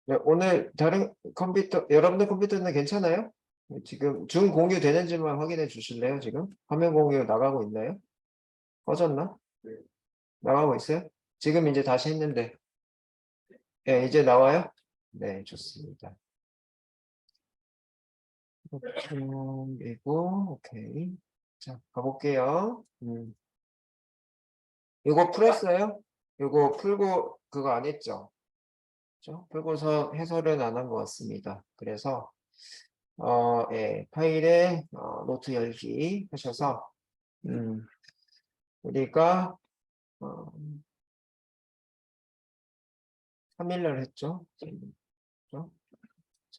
네, 오늘 다른 컴퓨터, 여러분들 컴퓨터는 괜찮아요? 지금 줌 공유 되는지만 확인해 주실래요? 지금 화면 공유 나가고 있나요? 꺼졌나? 나가고 있어요? 지금 이제 다시 했는데, 네, 이제 나와요? 네, 좋습니다. 이고 오케이. 자, 가볼게요. 이거 풀었어요? 이거 풀고 그거 안 했죠? 그죠? 풀고서 해설은 안 한 것 같습니다. 그래서 예, 파일에 노트 열기 하셔서 음, 우리가 3일 날 했죠? 그죠?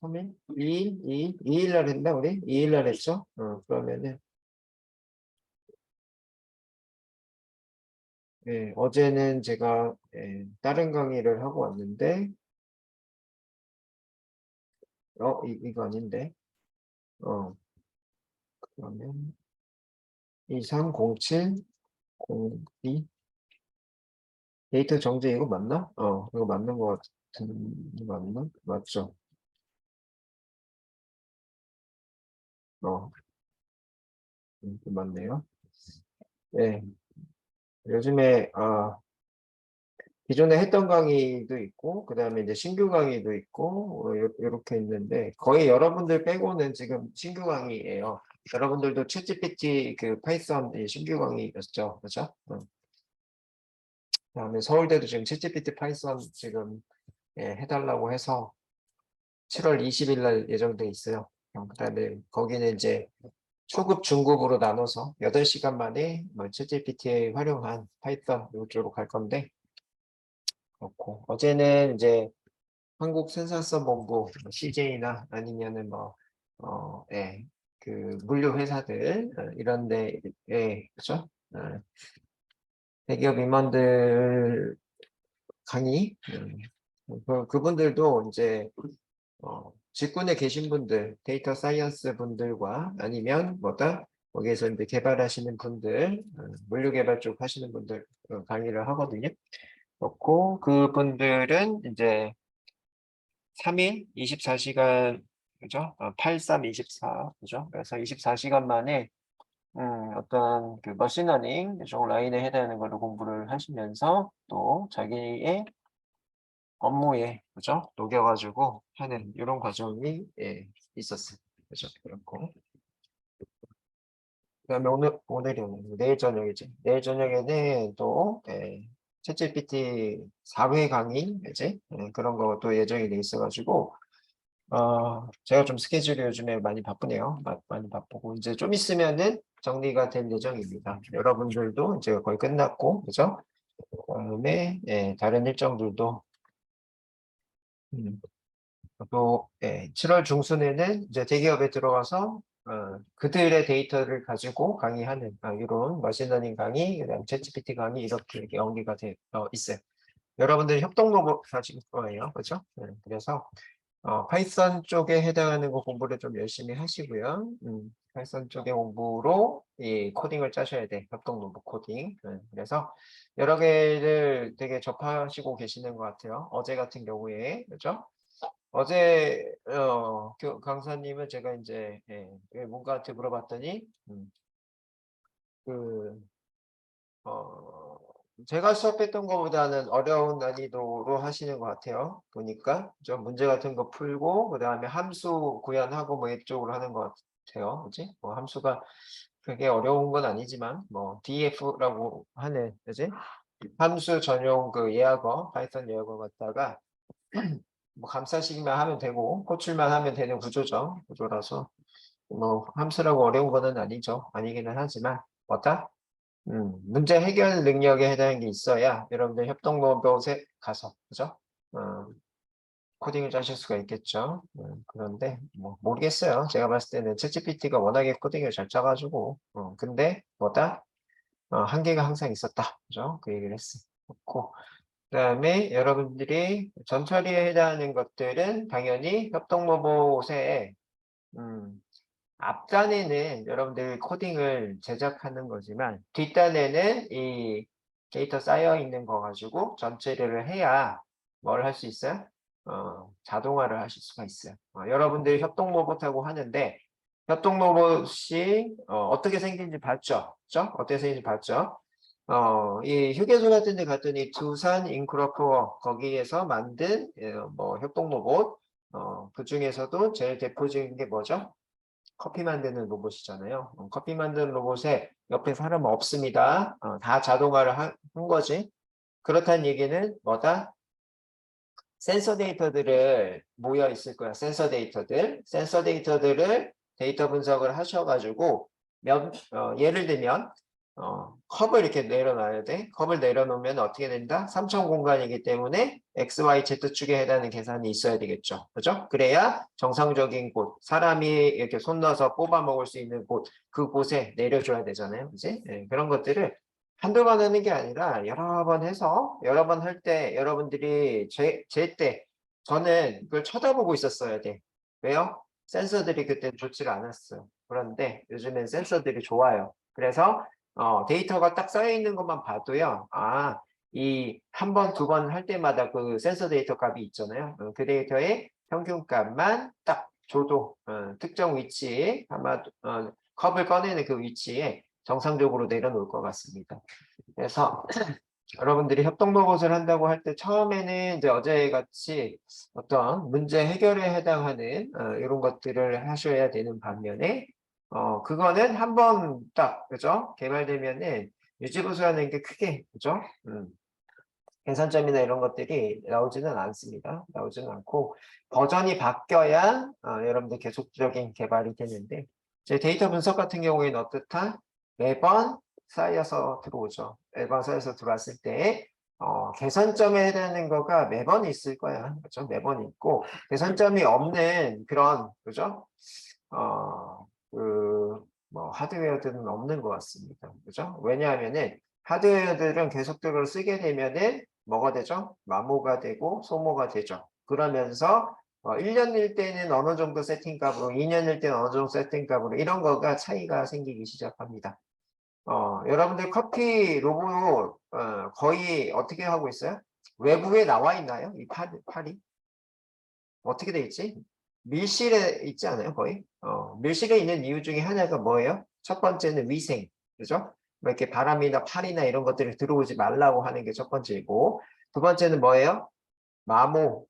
3일? 2일? 2일 날 했나 우리? 2일 날 했죠? 그러면은 예, 어제는 제가 예, 다른 강의를 하고 왔는데 이거 아닌데 그러면 230702 데이터 정제 이거 맞나? 이거 맞는 것 같은 맞나? 맞죠? 어, 맞네요. 네, 요즘에 기존에 했던 강의도 있고, 그 다음에 이제 신규 강의도 있고, 이렇게 있는데, 거의 여러분들 빼고는 지금 신규 강의예요. 여러분들도 챗GPT 그 파이썬 신규 강의였죠. 그죠? 그다음에 서울대도 지금 챗GPT 파이썬 지금 해달라고 해서 7월 20일 날 예정돼 있어요. 그다음에 거기는 이제 초급, 중급으로 나눠서 8시간 만에 뭐 챗GPT 활용한 파이썬 이쪽으로 갈 건데, 그렇고 어제는 이제 한국생산성본부 뭐 CJ나 아니면은 뭐 그 물류 회사들 이런 데에 그죠? 대기업 임원들 강의 그분들도 이제 직군에 계신 분들 데이터 사이언스 분들과 아니면 뭐다 거기에서 이제 개발하시는 분들 물류 개발 쪽 하시는 분들 강의를 하거든요. 그렇고 그분들은 이제 3일 24시간 그죠? 8324 그죠? 그래서 24시간 만에 어떤 그 머신러닝 쪽 라인에 해당하는 걸로 공부를 하시면서 또 자기의 업무에 그죠? 녹여가지고 하는 이런 과정이 있었어요. 그죠? 그렇고 그다음에 오늘이 내일 저녁이지. 내일 저녁에는 또 챗GPT 4회 강의 이제 그런 것도 예정이 돼 있어가지고 제가 좀 스케줄이 요즘에 많이 바쁘네요. 많이 바쁘고, 이제 좀 있으면은 정리가 될 예정입니다. 여러분들도 이제 거의 끝났고, 그죠? 그다음에, 다른 일정들도, 음, 또, 7월 중순에는 이제 대기업에 들어가서, 그들의 데이터를 가지고 강의하는, 이런 머신러닝 강의, 그다음 챗GPT 강의, 이렇게 연계가 있어요. 여러분들 협동로봇 하실 거예요. 그죠? 그래서, 파이썬 쪽에 해당하는 거 공부를 좀 열심히 하시고요. 파이썬 쪽의 공부로 이 코딩을 짜셔야 돼. 협동 로봇 코딩. 그래서 여러 개를 되게 접하시고 계시는 것 같아요. 어제 같은 경우에, 그죠? 어제, 강사님은 제가 이제, 문과한테 물어봤더니, 그, 어, 제가 수업했던 것보다는 어려운 난이도로 하시는 것 같아요. 보니까 좀 문제 같은 거 풀고 그 다음에 함수 구현하고 뭐 이쪽으로 하는 것 같아요. 그지? 뭐 함수가 그게 어려운 건 아니지만 뭐 DF라고 하는 그지? 함수 전용 그 예학어, 파이썬 예학어 갖다가 뭐 감싸시기만 하면 되고 호출만 하면 되는 구조라서 뭐 함수라고 어려운 거는 아니죠. 아니기는 하지만 뭐다? 문제 해결 능력에 해당하는 게 있어야 여러분들 협동로봇에 가서, 그죠? 어, 코딩을 짜실 수가 있겠죠. 그런데, 뭐, 모르겠어요. 제가 봤을 때는 챗GPT가 워낙에 코딩을 잘 짜가지고, 근데, 뭐다? 한계가 항상 있었다. 그죠? 그 얘기를 했어요. 그 다음에 여러분들이 전처리에 해당하는 것들은 당연히 협동로봇에, 음, 앞단에는 여러분들 코딩을 제작하는 거지만 뒷단에는 이 데이터 쌓여 있는 거 가지고 전체를 해야 뭘 할 수 있어요? 자동화를 하실 수가 있어요. 여러분들이 협동 로봇하고 하는데 협동 로봇이 어떻게 생긴지 봤죠? 그죠? 어떻게 생긴지 봤죠? 이 휴게소 같은 데 갔더니 두산 잉크로프워 거기에서 만든 뭐 협동 로봇 그 중에서도 제일 대표적인 게 뭐죠? 커피 만드는 로봇이잖아요. 커피 만드는 로봇에 옆에 사람 없습니다. 다 자동화를 한 거지. 그렇다는 얘기는 뭐다? 센서 데이터들을 모여 있을 거야. 센서 데이터들. 센서 데이터들을 데이터 분석을 하셔가지고 예를 들면 컵을 이렇게 내려놔야 돼. 컵을 내려놓으면 어떻게 된다? 3천 공간이기 때문에 X, Y, Z축에 해당하는 계산이 있어야 되겠죠. 그죠? 그래야 정상적인 곳, 사람이 이렇게 손 넣어서 뽑아 먹을 수 있는 곳, 그곳에 내려줘야 되잖아요. 이제 그런 것들을 한두 번 하는 게 아니라 여러 번 해서 여러 번 할 때 여러분들이 제 때 저는 그걸 쳐다보고 있었어야 돼. 왜요? 센서들이 그때 좋지가 않았어요. 그런데 요즘엔 센서들이 좋아요. 그래서 데이터가 딱 쌓여 있는 것만 봐도요. 이 한 번, 두 번 할 때마다 그 센서 데이터 값이 있잖아요. 그 데이터의 평균값만 딱 줘도 특정 위치에 아마 컵을 꺼내는 그 위치에 정상적으로 내려놓을 것 같습니다. 그래서 여러분들이 협동 로봇을 한다고 할 때 처음에는 이제 어제 같이 어떤 문제 해결에 해당하는 이런 것들을 하셔야 되는 반면에 그거는 한번 딱 그죠 개발되면은 유지보수하는 게 크게 그죠 개선점이나 이런 것들이 나오지는 않습니다. 나오지는 않고 버전이 바뀌어야 여러분들 계속적인 개발이 되는데 제 데이터 분석 같은 경우에는 어떻다? 매번 쌓여서 들어오죠. 매번 쌓여서 들어왔을 때 개선점에 해당하는 거가 매번 있을 거야. 그렇죠? 매번 있고 개선점이 없는 그런 그죠? 뭐 하드웨어들은 없는 것 같습니다. 그죠? 왜냐하면은 하드웨어들은 계속적으로 쓰게 되면은 뭐가 되죠? 마모가 되고 소모가 되죠. 그러면서 1년일 때는 어느 정도 세팅값으로 2년일 때는 어느 정도 세팅값으로 이런 거가 차이가 생기기 시작합니다. 여러분들 커피 로봇 거의 어떻게 하고 있어요? 외부에 나와 있나요? 이 팔이? 어떻게 돼 있지? 밀실에 있지 않아요? 거의? 밀실에 있는 이유 중에 하나가 뭐예요? 첫 번째는 위생. 그죠? 뭐 이렇게 바람이나 팔이나 이런 것들이 들어오지 말라고 하는 게 첫 번째이고, 두 번째는 뭐예요? 마모.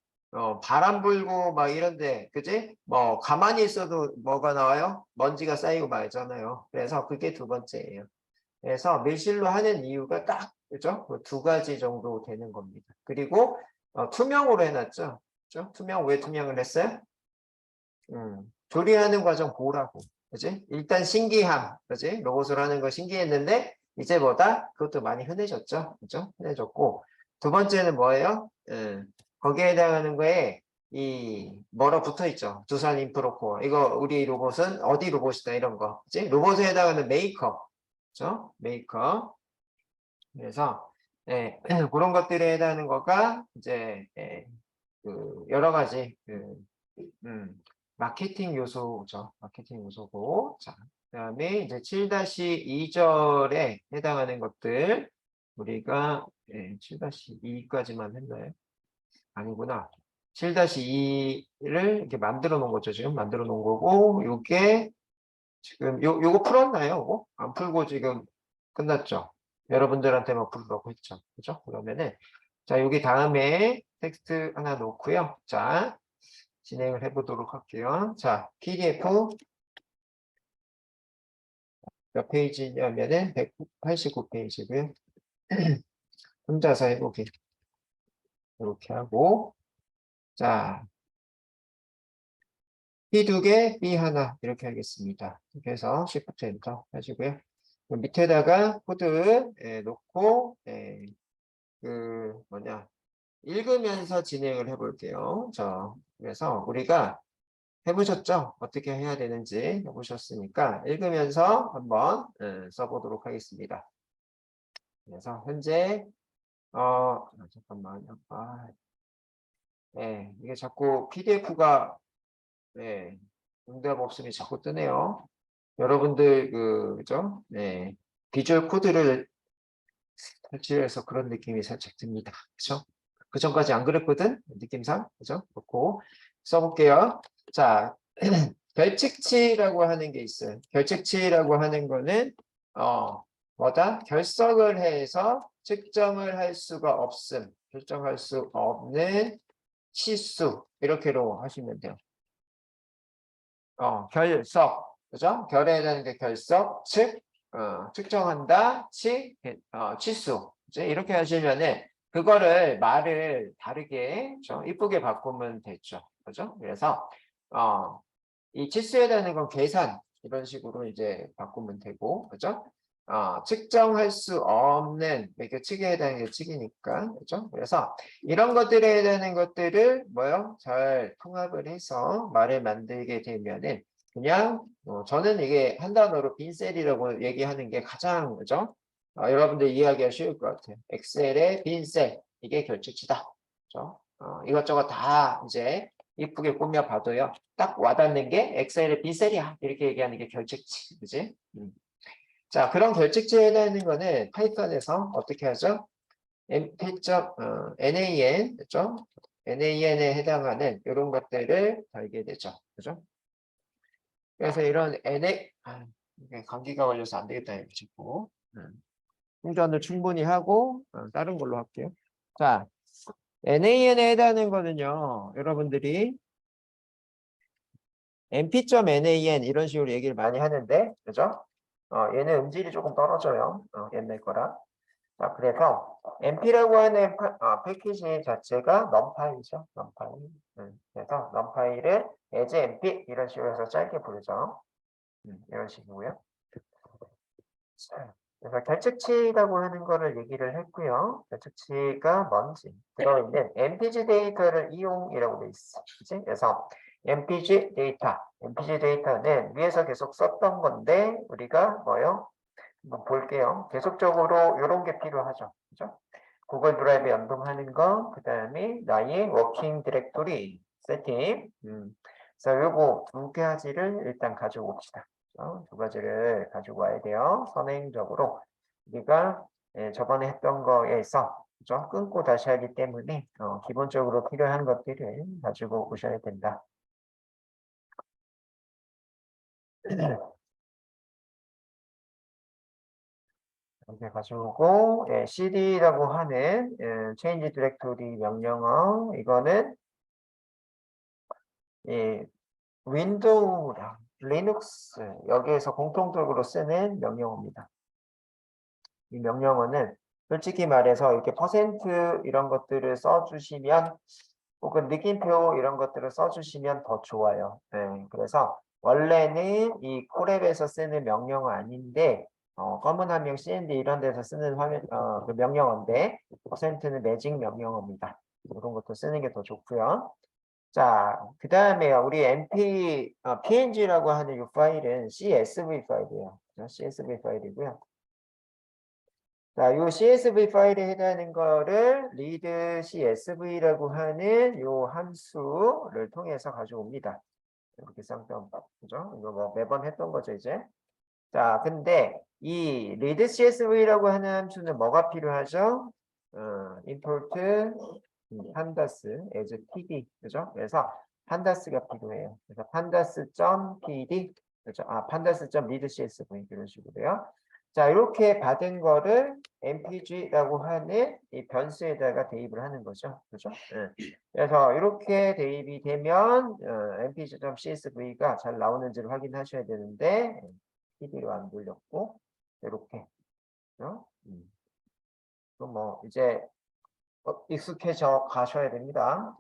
바람 불고 막 이런데, 그지? 뭐, 가만히 있어도 뭐가 나와요? 먼지가 쌓이고 말잖아요. 그래서 그게 두 번째예요. 그래서 밀실로 하는 이유가 딱, 그죠? 그두 가지 정도 되는 겁니다. 그리고 투명으로 해놨죠? 그죠? 왜 투명을 했어요? 조리하는 과정 보라고. 그지? 일단 신기함. 그지? 로봇으로 하는 거 신기했는데, 이제 뭐다? 그것도 많이 흔해졌죠? 그죠? 흔해졌고. 두 번째는 뭐예요? 거기에 해당하는 거에, 뭐라 붙어 있죠? 두산 인프로코어. 이거 우리 로봇은 어디 로봇이다, 이런 거. 그지? 로봇에 해당하는 메이커. 그죠? 메이커. 그래서, 그런 것들에 해당하는 거가, 이제, 여러 가지, 음, 마케팅 요소죠. 마케팅 요소고. 자, 그다음에 이제 7-2절에 해당하는 것들 우리가 7-2까지만 했나요? 아니구나. 7-2를 이렇게 만들어 놓은 거죠. 지금 만들어 놓은 거고 요게 지금 요거 풀었나요? 요거? 안 풀고 지금 끝났죠. 여러분들한테만 풀으라고 했죠. 그죠? 그러면은 자, 여기 다음에 텍스트 하나 놓고요. 자, 진행을 해보도록 할게요. 자, PDF 몇 페이지냐면은 189페이지고요. 혼자서 해보기 이렇게 하고 자, P 2개, B 하나 이렇게 하겠습니다. 이렇게 해서 Shift Enter 하시고요. 밑에다가 코드 놓고 그 뭐냐 읽으면서 진행을 해볼게요. 자, 그래서 우리가 해보셨죠? 어떻게 해야 되는지 해보셨으니까 읽으면서 한번 써보도록 하겠습니다. 그래서 현재 잠깐만요. 이게 자꾸 PDF가 응답 없음이 자꾸 뜨네요. 여러분들 그죠? 비주얼 코드를 탈출해서 그런 느낌이 살짝 듭니다. 그죠? 그 전까지 안 그랬거든? 느낌상. 그죠? 그렇고 써볼게요. 자, 결칙치라고 하는 게 있어요. 결칙치라고 하는 거는 뭐다? 결석을 해서 측정을 할 수가 없음. 결정할 수 없는 치수. 이렇게로 하시면 돼요. 결석. 그죠? 결에 대한 게 결석, 측정한다, 치수. 이제 이렇게 하시면은 그거를 말을 다르게 좀 이쁘게 바꾸면 되죠. 그죠? 그래서 이 치수에 대한 건 계산 이런 식으로 이제 바꾸면 되고, 그죠? 측정할 수 없는 이게 측에 대한 게 측이니까, 그죠? 그래서 이런 것들에 대한 것들을 뭐요? 잘 통합을 해서 말을 만들게 되면은 그냥 저는 이게 한 단어로 빈셀이라고 얘기하는 게 가장 그죠? 여러분들 이해하기가 쉬울 것 같아요. 엑셀의 빈셀 이게 결칙치다. 그죠? 이것저것 다 이제 이쁘게 꾸며봐도요. 딱 와닿는 게 엑셀의 빈셀이야. 이렇게 얘기하는 게 결칙치. 그지? 자, 그런 결칙치에 대한 거는 파이썬에서 어떻게 하죠? NaN, 그죠? NaN에 해당하는 이런 것들을 달게 되죠. 그죠? 그래서 이런 이게 감기가 걸려서 안 되겠다, 이거 싶고. 충전을 충분히 하고, 다른 걸로 할게요. 자, NaN에 해당하는 거는요, 여러분들이 np.nan 이런 식으로 얘기를 많이 하는데, 그죠? 얘는 음질이 조금 떨어져요. 옛날 거라. 자, 그래서 np라고 하는 패키지 자체가 num파이죠. num파이. 그래서 num파이를 as np 이런 식으로 해서 짧게 부르죠. 이런 식이고요. 그래서 결측치라고 하는 거를 얘기를 했고요. 결측치가 뭔지 들어있는 mpg 데이터를 이용이라고 돼 있어. 그치? 그래서 mpg 데이터는 위에서 계속 썼던 건데 우리가 뭐요? 한번 볼게요. 계속적으로 이런 게 필요하죠. 그죠? 구글 드라이브 연동하는 거, 그 다음에 나의 워킹 디렉토리 세팅. 그래서 요거 두 가지를 일단 가지고 옵시다. 두 가지를 가지고 와야 돼요. 선행적으로. 우리가 저번에 했던 거에서 그죠? 끊고 다시 하기 때문에 기본적으로 필요한 것들을 가지고 오셔야 된다. 이렇게 가지고 cd라고 하는 change directory 명령어 이거는 윈도우랑 리눅스 여기에서 공통적으로 쓰는 명령어입니다. 이 명령어는 솔직히 말해서 이렇게 퍼센트 이런 것들을 써주시면 혹은 느낌표 이런 것들을 써주시면 더 좋아요. 그래서 원래는 이 콜앱에서 쓰는 명령어 아닌데 검은 화면 CND 이런 데서 쓰는 그 명령어인데 퍼센트는 매직 명령어입니다. 이런 것도 쓰는 게 더 좋고요. 자, 그 다음에 우리 png라고 하는 이 파일은 CSV 파일이에요. CSV 파일이고요. 자, 이 CSV 파일에 해당하는 거를 read CSV라고 하는 이 함수를 통해서 가져옵니다. 이렇게 쌍따옴밥. 그죠? 이거 뭐 매번 했던 거죠, 이제. 자, 근데 이 read CSV라고 하는 함수는 뭐가 필요하죠? import pandas as pd. 그죠? 그래서 pandas가 필요해요. 그래서 pandas.pd. 그죠? pandas.read CSV 이런 식으로요. 자, 이렇게 받은 거를 mpg라고 하는 이 변수에다가 대입을 하는 거죠. 그죠? 그래서 이렇게 대입이 되면 mpg.csv가 잘 나오는지를 확인하셔야 되는데 pd로 안 돌렸고 이렇게. 그럼 뭐 이제 익숙해져 가셔야 됩니다.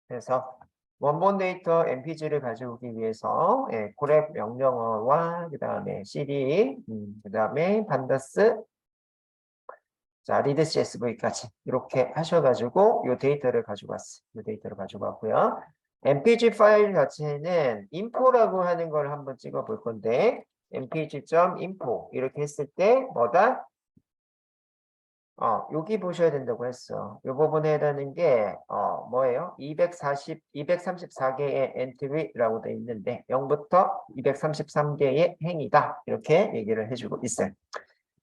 그래서 원본 데이터 mpg를 가져오기 위해서 grep 명령어와 그 다음에 cd, 그 다음에 pandas, 자 read csv까지 이렇게 하셔가지고 이 데이터를 가지고 왔어요. 이 데이터를 가지고 왔고요. mpg 파일 자체는 info라고 하는 걸 한번 찍어 볼 건데 mpg.info 이렇게 했을 때 뭐다? 여기 보셔야 된다고 했어. 이 부분에 해당하는 게, 뭐예요? 234개의 엔트리라고 되어 있는데, 0부터 233개의 행위다. 이렇게 얘기를 해주고 있어요.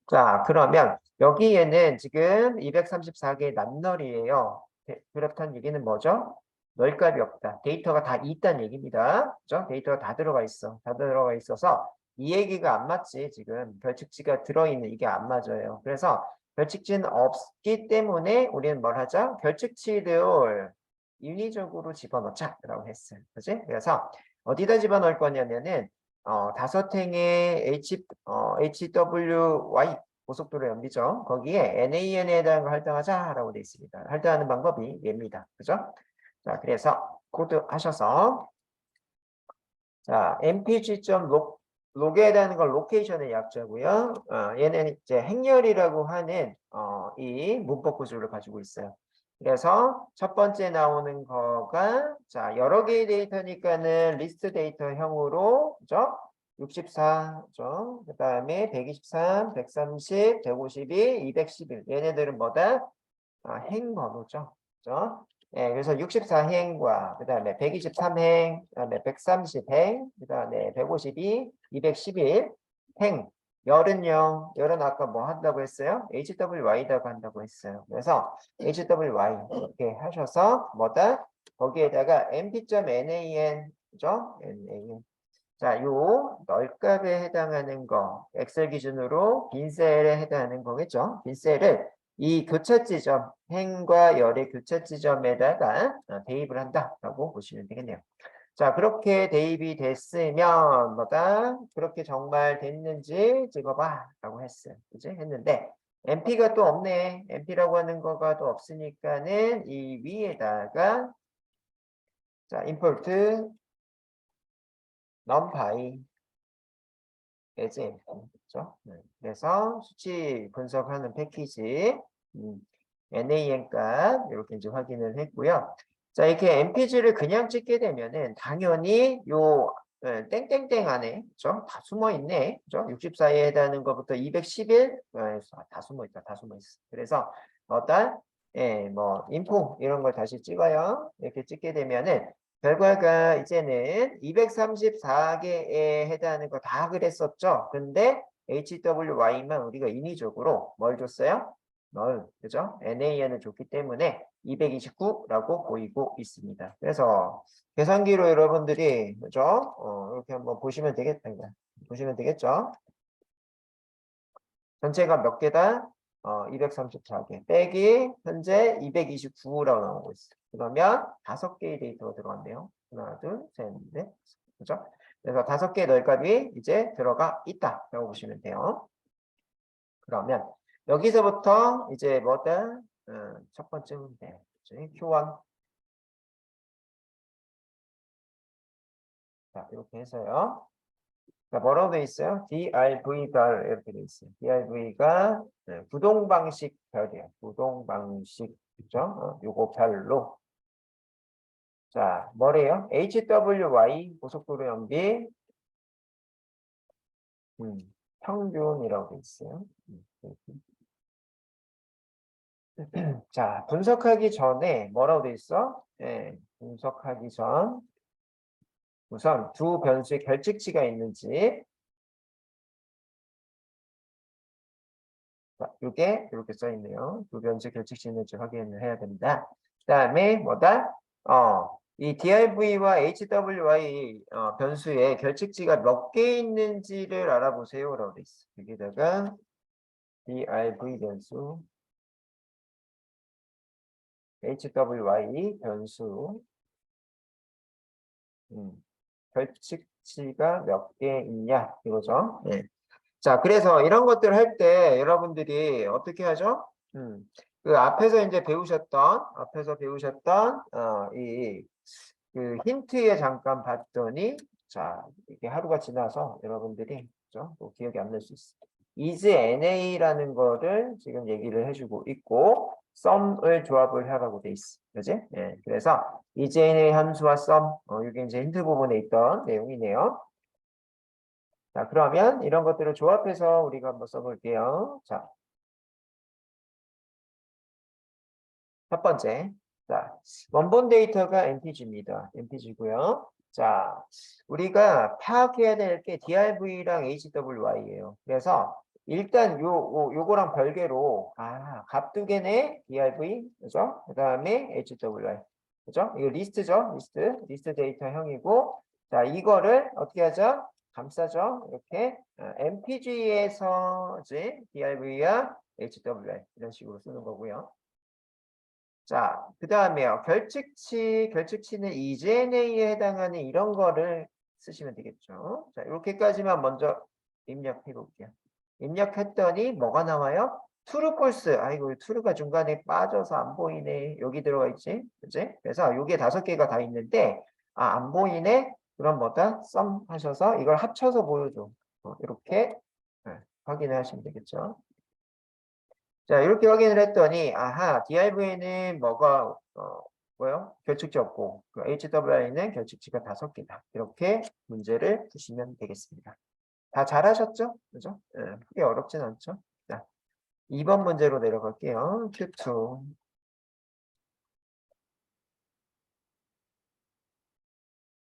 자, 그러면 여기에는 지금 234개의 낱널이에요. 그렇다는 얘기는 뭐죠? 널 값이 없다. 데이터가 다 있다는 얘기입니다. 그죠? 데이터가 다 들어가 있어. 다 들어가 있어서 이 얘기가 안 맞지. 지금 결측지가 들어있는 이게 안 맞아요. 그래서 결측지는 없기 때문에 우리는 뭘 하자? 결측치를 인위적으로 집어넣자라고 했어요. 그지? 그래서 어디다 집어넣을 거냐면은 5행의 HWY 고속도로 연비죠. 거기에 NAN에 해당하는 걸 할당하자라고 되어 있습니다. 할당하는 방법이 얘입니다. 그죠? 자, 그래서 코드 하셔서 자, mpg.log에 해당하는 건 로케이션의 약자고요. 얘는 이제 행렬이라고 하는 이 문법 구조를 가지고 있어요. 그래서 첫 번째 나오는 거가 자, 여러 개의 데이터니까는 리스트 데이터형으로 그죠? 64죠. 그다음에 123, 130, 152, 211. 얘네들은 뭐다? 행 번호죠. 그죠? 예, 그래서 64행과 그다음에 123행, 그다음에 130행, 그다음에 152, 211 행. 열은요. 열은 아까 뭐 한다고 했어요? HWY라고 한다고 했어요. 그래서 HWY 이렇게 하셔서 뭐다? 거기에다가 mp.nan 그죠? nan. 자, 요 널값에 해당하는 거, 엑셀 기준으로 빈셀에 해당하는 거겠죠? 빈셀을 이 교차 지점, 행과 열의 교차 지점에다가 대입을 한다라고 보시면 되겠네요. 자, 그렇게 대입이 됐으면 뭐다? 그렇게 정말 됐는지 찍어봐라고 했어요. 그지? 했는데 MP가 또 없네. MP라고 하는 거가 또 없으니까는 이 위에다가 자, import numpy as 그렇죠? 그래서 수치 분석하는 패키지 NAN 값 이렇게 이제 확인을 했고요. 자, 이렇게 MPG를 그냥 찍게 되면은 당연히 요 땡땡땡 안에 그죠? 다 숨어 있네. 그죠? 64에 해당하는 것부터 211 다 숨어 있다. 다 숨어 있어. 그래서 어떤 뭐 인포 이런 걸 다시 찍어요. 이렇게 찍게 되면은 결과가 이제는 234개에 해당하는 거 다 그랬었죠. 근데 HWY만 우리가 인위적으로 뭘 줬어요? 그죠? NAN을 줬기 때문에 229라고 보이고 있습니다. 그래서 계산기로 여러분들이 그죠? 이렇게 한번 보시면 되겠다. 보시면 되겠죠? 전체가 몇 개다? 234개 빼기 현재 229라고 나오고 있어요. 그러면 5개의 데이터가 들어갔네요. 하나, 둘, 셋, 넷. 그죠? 그래서 5개의 널값이 이제 들어가 있다라고 보시면 돼요. 그러면 여기서부터 이제 뭐다? 첫 번째 문제. Q1. 자, 이렇게 해서요. 자, 뭐라고 돼 있어요? DRV별 이렇게 돼 있어요. DRV가 구동 방식 별이에요. 구동 방식 그죠? 요거 별로. 자, 뭐래요? HWY 고속도로 연비 평균이라고 돼 있어요. 자, 분석하기 전에 뭐라고 돼 있어? 분석하기 전 우선 두 변수의 결직치가 있는지 자, 이게 이렇게 써 있네요. 두 변수 결직치 있는지 확인을 해야 됩니다. 그다음에 뭐다? 이 DRV와 HWY 변수의 결직치가 몇 개 있는지를 알아보세요라고 돼 있어. 여기다가 DRV 변수, HWY 변수, 결측치가 몇 개 있냐 이거죠. 네. 자, 그래서 이런 것들 할 때 여러분들이 어떻게 하죠? 그 앞에서 배우셨던 그 힌트에 잠깐 봤더니 자, 이게 하루가 지나서 여러분들이 그죠? 또 기억이 안 날 수 있어요. is NA라는 거를 지금 얘기를 해주고 있고 sum을 조합을 하라고 돼 있어. 그지? 예. 그래서 is NA 함수와 sum 이게 이제 힌트 부분에 있던 내용이네요. 자, 그러면 이런 것들을 조합해서 우리가 한번 써볼게요. 자, 첫 번째. 자, 원본 데이터가 MPG입니다. MPG고요. 자, 우리가 파악해야 될 게 DRV랑 HWY예요. 그래서 일단 요거랑 별개로 값 두 개네 DRV 그죠? 그다음에 HWI 그죠? 이거 리스트죠? 리스트 데이터형이고 자 이거를 어떻게 하죠? 감싸죠? 이렇게 MPG에서 이제 DRV와 HWI 이런 식으로 쓰는 거고요. 자, 그 다음에요. 결측치는 EJNA에 해당하는 이런 거를 쓰시면 되겠죠. 자, 이렇게까지만 먼저 입력해 볼게요. 입력했더니 뭐가 나와요? true, false. 아이고, true가 중간에 빠져서 안 보이네. 여기 들어가 있지. 그지? 그래서 요게 5개가 다 있는데, 안 보이네? 그럼 뭐다? sum 하셔서 이걸 합쳐서 보여줘. 이렇게 확인을 하시면 되겠죠. 자, 이렇게 확인을 했더니, DRV에는 뭐가, 뭐요? 결측지 없고, 그 HWI는 결측지가 5개다. 이렇게 문제를 푸시면 되겠습니다. 다 잘하셨죠? 그죠? 크게 어렵진 않죠? 자, 2번 문제로 내려갈게요. Q2.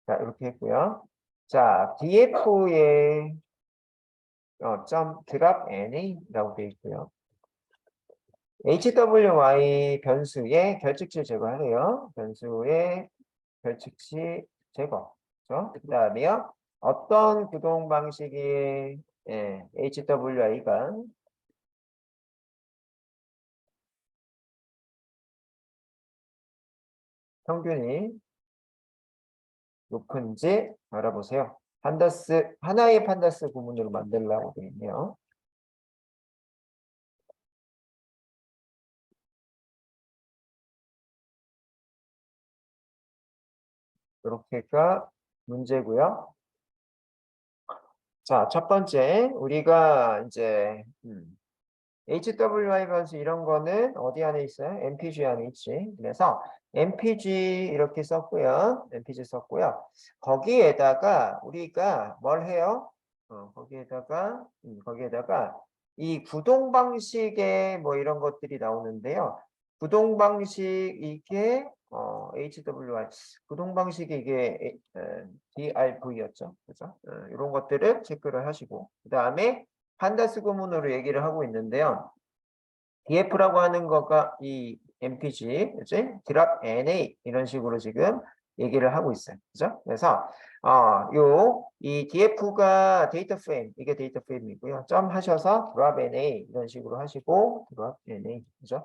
자, 이렇게 했고요. 자, DF에, 점, 드랍 NA라고 되어 있고요. HWY 변수의 결측치를 제거하래요. 변수의 결측치 제거. 그렇죠? 그 다음에요. 어떤 구동 방식의 HWI가 평균이 높은지 알아보세요. 하나의 판다스 구문으로 만들라고 되어 있네요. 이렇게가 문제고요. 자, 첫 번째 우리가 이제 HWI 변수 이런 거는 어디 안에 있어요? MPG 안에 있지. 그래서 MPG 이렇게 썼고요. MPG 썼고요. 거기에다가 우리가 뭘 해요? 거기에다가 이 구동 방식의 뭐 이런 것들이 나오는데요. 구동 방식 이게 HWI 구동 방식이 이게 DRV였죠. 그죠? 이런 것들을 체크를 하시고 그다음에 판다스 구문으로 얘기를 하고 있는데요. DF라고 하는 거가 이 MPG, 그치? 드랍 NA 이런 식으로 지금 얘기를 하고 있어요. 그죠? 그래서 이 DF가 데이터 프레임, 이게 데이터 프레임이고요. 점 하셔서 드랍 NA 이런 식으로 하시고 드랍 NA, 그죠?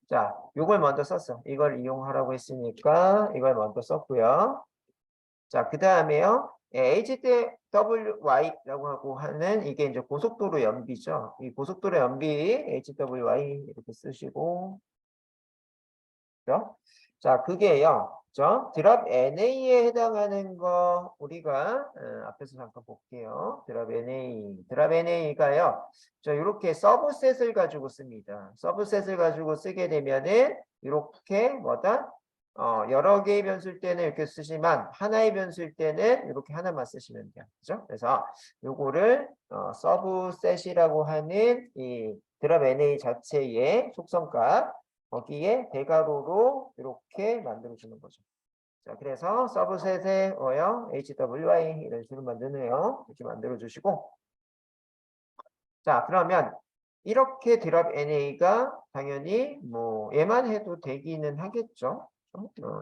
자, 요걸 먼저 썼어. 이걸 이용하라고 했으니까 이걸 먼저 썼고요. 자, 그 다음에요. HWY라고 하고 하는 이게 이제 고속도로 연비죠. 이 고속도로 연비 HWY 이렇게 쓰시고, 그죠? 자, 그게요. 드랍 NA에 해당하는 거 우리가 앞에서 잠깐 볼게요. 드랍 NA가요. 이렇게 서브셋을 가지고 씁니다. 서브셋을 가지고 쓰게 되면은 이렇게 뭐다? 여러 개의 변수일 때는 이렇게 쓰시면 하나의 변수일 때는 이렇게 하나만 쓰시면 돼요. 그죠? 그래서 요거를 서브셋이라고 하는 이 드랍 NA 자체의 속성값 거기에 대괄호로 이렇게 만들어주는 거죠. 자, 그래서 서브셋의 HWI 이런 식으로 만드네요. 이렇게 만들어주시고 자, 그러면 이렇게 드랍 NA가 당연히 뭐 얘만 해도 되기는 하겠죠.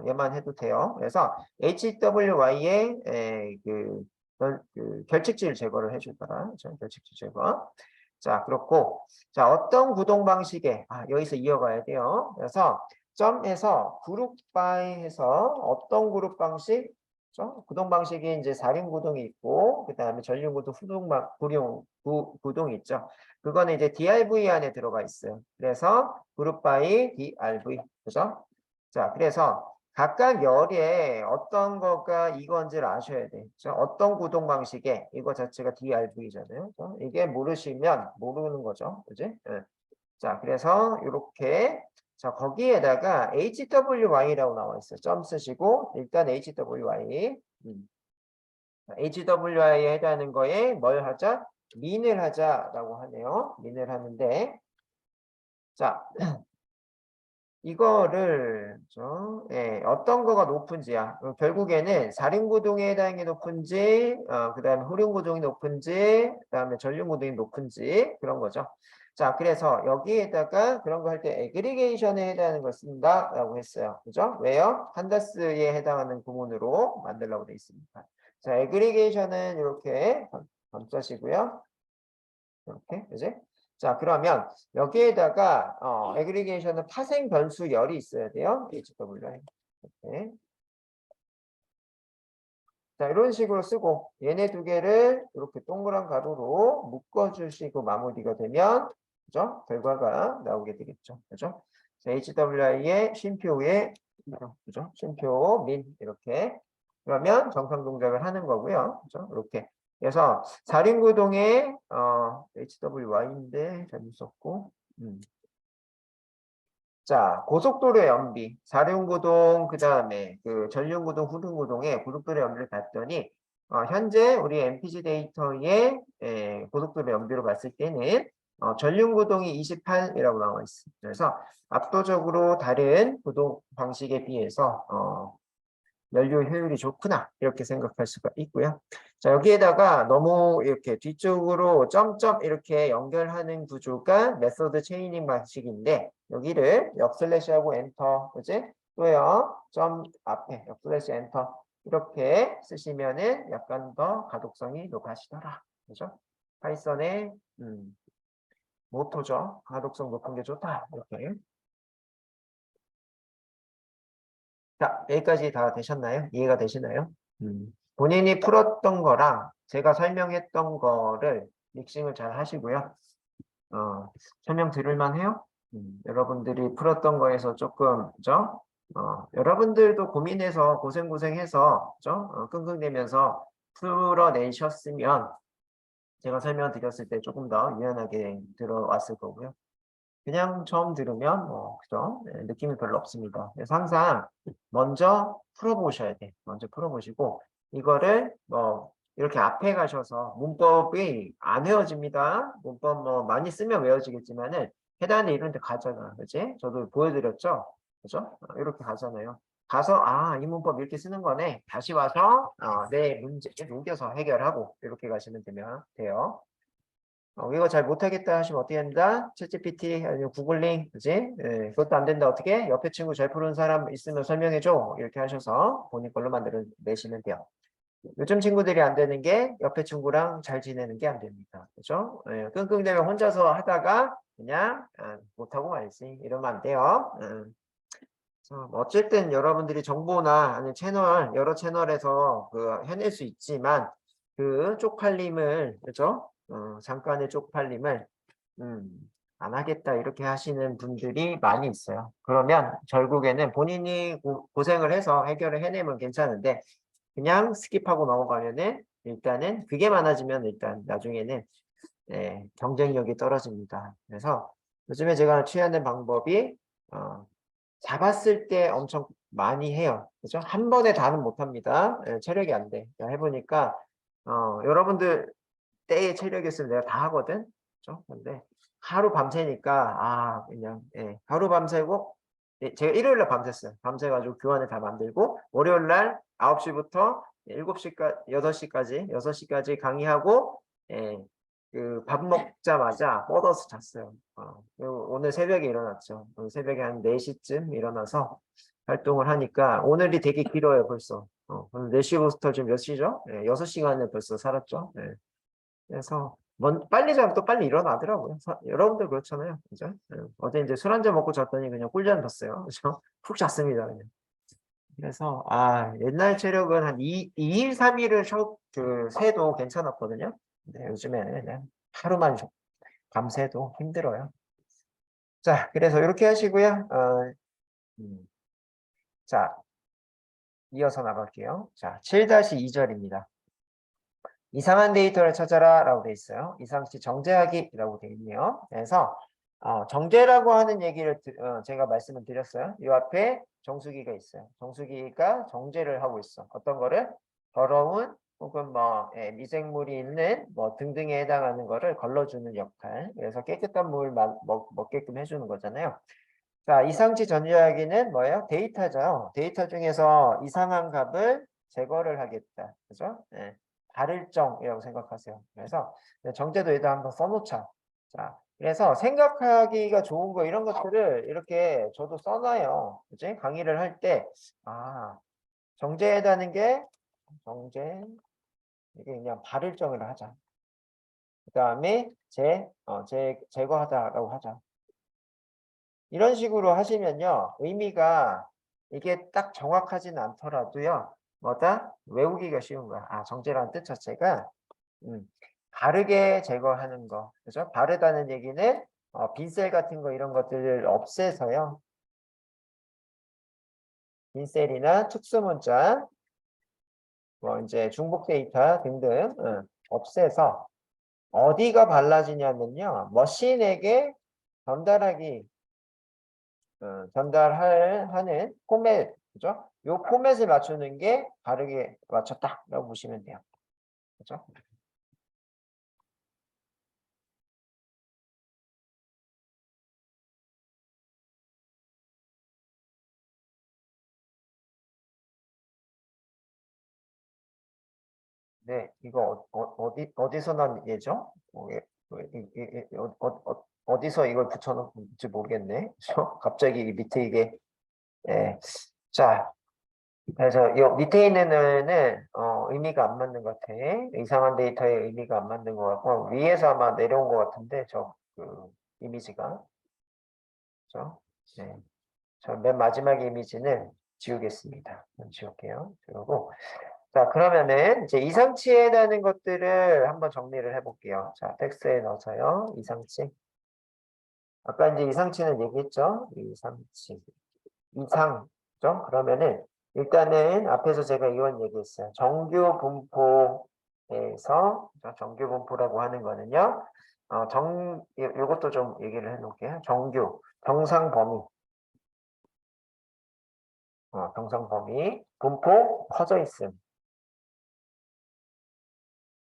얘만 해도 돼요. 그래서 HWI의 그 결측지를 제거를 해줄 거라. 결측지 제거. 자, 그렇고 자, 어떤 구동 방식에 여기서 이어가야 돼요. 그래서 점에서 그룹 바이 해서 어떤 그룹 방식 구동 방식이 이제 4륜 구동이 있고 그다음에 전륜 구동 구동이 있죠. 그거는 이제 DRV 안에 들어가 있어요. 그래서 그룹 바이 DRV. 그죠? 자, 그래서 각각 열에 어떤 거가 이건지를 아셔야 돼. 그죠? 어떤 구동 방식에 이거 자체가 DRV잖아요. 이게 모르시면 모르는 거죠. 그지? 예. 자, 그래서 이렇게 자, 거기에다가 HWY라고 나와 있어요. 점 쓰시고 일단 HWY HWI에 해당하는 거에 뭘 하자? 민을 하자라고 하네요. 민을 하는데 자, 이거를 어떤 거가 높은지야. 결국에는 사륜구동에 해당이 높은지, 그다음에 후륜구동이 높은지, 그다음에 전륜구동이 높은지 그런 거죠. 자, 그래서 여기에다가 그런 거 할 때 애그리게이션에 해당하는 걸 쓴다라고 했어요. 그죠? 왜요? 한다스에 해당하는 구문으로 만들라고 돼 있습니다. 자, 애그리게이션은 이렇게 감싸시고요. 이렇게, 그지? 자, 그러면 여기에다가 애그리게이션은 파생 변수 열이 있어야 돼요. HWI. 이렇게. 자, 이런 식으로 쓰고 얘네 두 개를 이렇게 동그란 가로로 묶어 주시고 마무리가 되면 그죠? 결과가 나오게 되겠죠. 그죠? 자, HWI의 쉼표에 그죠? 쉼표 민 이렇게 그러면 정상 동작을 하는 거고요. 그죠? 이렇게. 그래서 사륜구동의 HWY인데 잘못 썼고 자, 고속도로의 연비, 사륜구동, 그 다음에 그 전륜구동, 후륜구동의 고속도로 연비를 봤더니, 현재 우리 MPG 데이터의 고속도로 연비로 봤을 때는 전륜구동이 28이라고 나와 있습니다. 그래서 압도적으로 다른 구동 방식에 비해서 연료 효율이 좋구나 이렇게 생각할 수가 있고요. 자, 여기에다가 너무 이렇게 뒤쪽으로 점점 이렇게 연결하는 구조가 메소드 체이닝 방식인데 여기를 옆슬래시하고 엔터 그지? 또요 점 앞에 옆슬래시 엔터 이렇게 쓰시면은 약간 더 가독성이 높아지더라. 그죠? 파이썬의 모토죠. 가독성 높은 게 좋다. 이렇게. 자, 여기까지 다 되셨나요? 이해가 되시나요? 본인이 풀었던 거랑 제가 설명했던 거를 믹싱을 잘 하시고요. 설명 들을만 해요? 여러분들이 풀었던 거에서 조금, 그죠? 여러분들도 고민해서 고생해서, 그죠? 끙끙대면서 풀어내셨으면 제가 설명드렸을 때 조금 더 유연하게 들어왔을 거고요. 그냥 처음 들으면 그죠? 네, 느낌이 별로 없습니다. 그래서 항상 먼저 풀어보셔야 돼. 먼저 풀어보시고 이거를 이렇게 앞에 가셔서 문법이 안 외워집니다. 문법 많이 쓰면 외워지겠지만은 해당하는 이런 데 가잖아. 그치? 저도 보여드렸죠? 그죠? 이렇게 가잖아요. 가서 이 문법 이렇게 쓰는 거네. 다시 와서 내 문제 녹여서 해결하고 이렇게 가시면 돼요. 이거 잘 못하겠다 하시면 어떻게 합니다? 챗GPT 아니면 구글링, 그지? 예, 그것도 안 된다. 어떻게? 옆에 친구 잘 푸는 사람 있으면 설명해줘. 이렇게 하셔서 본인 걸로 만들어내시면 돼요. 요즘 친구들이 안 되는 게 옆에 친구랑 잘 지내는 게 안 됩니다. 그죠? 예, 끙끙대면 혼자서 하다가 그냥 못하고 말지. 이러면 안 돼요. 어쨌든 여러분들이 정보나 아니면 채널, 여러 채널에서 해낼 수 있지만 그 쪽팔림을, 그죠? 잠깐의 쪽팔림을, 안 하겠다 이렇게 하시는 분들이 많이 있어요. 그러면 결국에는 본인이 고생을 해서 해결을 해내면 괜찮은데 그냥 스킵하고 넘어가면은 일단은 그게 많아지면 일단 나중에는 경쟁력이 떨어집니다. 그래서 요즘에 제가 취하는 방법이 잡았을 때 엄청 많이 해요. 그죠? 한 번에 다는 못합니다. 체력이 안 돼. 해보니까 여러분들 때의 체력이었으면 내가 다 하거든. 그죠? 근데 하루 밤새니까 그냥 하루 밤새고 제가 일요일날 밤샜어요. 밤새가지고 교환을 다 만들고 월요일날 9시부터 7시까지 6시까지 강의하고 그 밥 먹자마자 뻗어서 잤어요. 그리고 오늘 새벽에 일어났죠. 오늘 새벽에 한 4시쯤 일어나서 활동을 하니까 오늘이 되게 길어요, 벌써. 오늘 4시부터 지금 몇 시죠? 6시간을 벌써 살았죠. 그래서 빨리 자면 또 빨리 일어나더라고요. 여러분들 그렇잖아요. 그죠? 어제 이제 술 한잔 먹고 잤더니 그냥 꿀잠 잤어요. 그죠? 푹 잤습니다. 그냥. 그래서 옛날 체력은 한 2일, 3일을 새도 괜찮았거든요. 근데 요즘에는 그냥 하루만 밤새도 힘들어요. 자, 그래서 이렇게 하시고요. 자, 이어서 나갈게요. 자, 7-2절입니다. 이상한 데이터를 찾아라 라고 돼 있어요. 이상치 정제하기라고 돼 있네요. 그래서 정제라고 하는 얘기를 제가 말씀을 드렸어요. 이 앞에 정수기가 있어요. 정수기가 정제를 하고 있어. 어떤 거를? 더러운 혹은 미생물이 있는 등등에 해당하는 거를 걸러주는 역할. 그래서 깨끗한 물 먹게끔 해주는 거잖아요. 자, 이상치 전제하기는 뭐예요? 데이터죠. 데이터 중에서 이상한 값을 제거를 하겠다. 그죠? 네. 발일정이라고 생각하세요. 그래서 정제도 여기다 한번 써놓자. 자, 그래서 생각하기가 좋은 거 이런 것들을 이렇게 저도 써놔요. 그지? 강의를 할 때, 정제해다는 게 정제, 이게 그냥 발일정을 하자. 그 다음에 제거하다라고 하자. 이런 식으로 하시면요. 의미가 이게 딱 정확하진 않더라도요. 뭐다? 외우기가 쉬운 거야. 정제라는 뜻 자체가 바르게 제거하는 거. 그죠? 바르다는 얘기는 빈셀 같은 거 이런 것들을 없애서요. 빈셀이나 특수문자, 뭐 이제 중복 데이터 등등 없애서 어디가 발라지냐면요. 머신에게 전달하기 전달하는 포맷, 그죠? 요 포맷을 맞추는 게 바르게 맞췄다라고 보시면 돼요. 그죠? 네, 이거 어디서 난 예죠? 어디서 이걸 붙여놓은지 모르겠네. 그죠? 갑자기 밑에 이게, 예. 자, 그래서 요 밑에 있는 애는 의미가 안 맞는 것 같아. 이상한 데이터의 의미가 안 맞는 것 같고 위에서 아마 내려온 것 같은데 그 이미지가 그죠? 네. 저 맨 마지막 이미지는 지우겠습니다. 지울게요. 그리고 자 그러면은 이제 이상치에 해당하는 것들을 한번 정리를 해볼게요. 자 텍스트에 넣어서요. 이상치. 아까 이제 이상치는 얘기했죠. 이상치. 이상죠? 그러면은 일단은 앞에서 제가 이런 얘기했어요. 정규 분포에서 정규 분포라고 하는 거는요. 요것도 좀 얘기를 해놓을게요. 정상 범위, 정상 범위, 분포 퍼져 있음.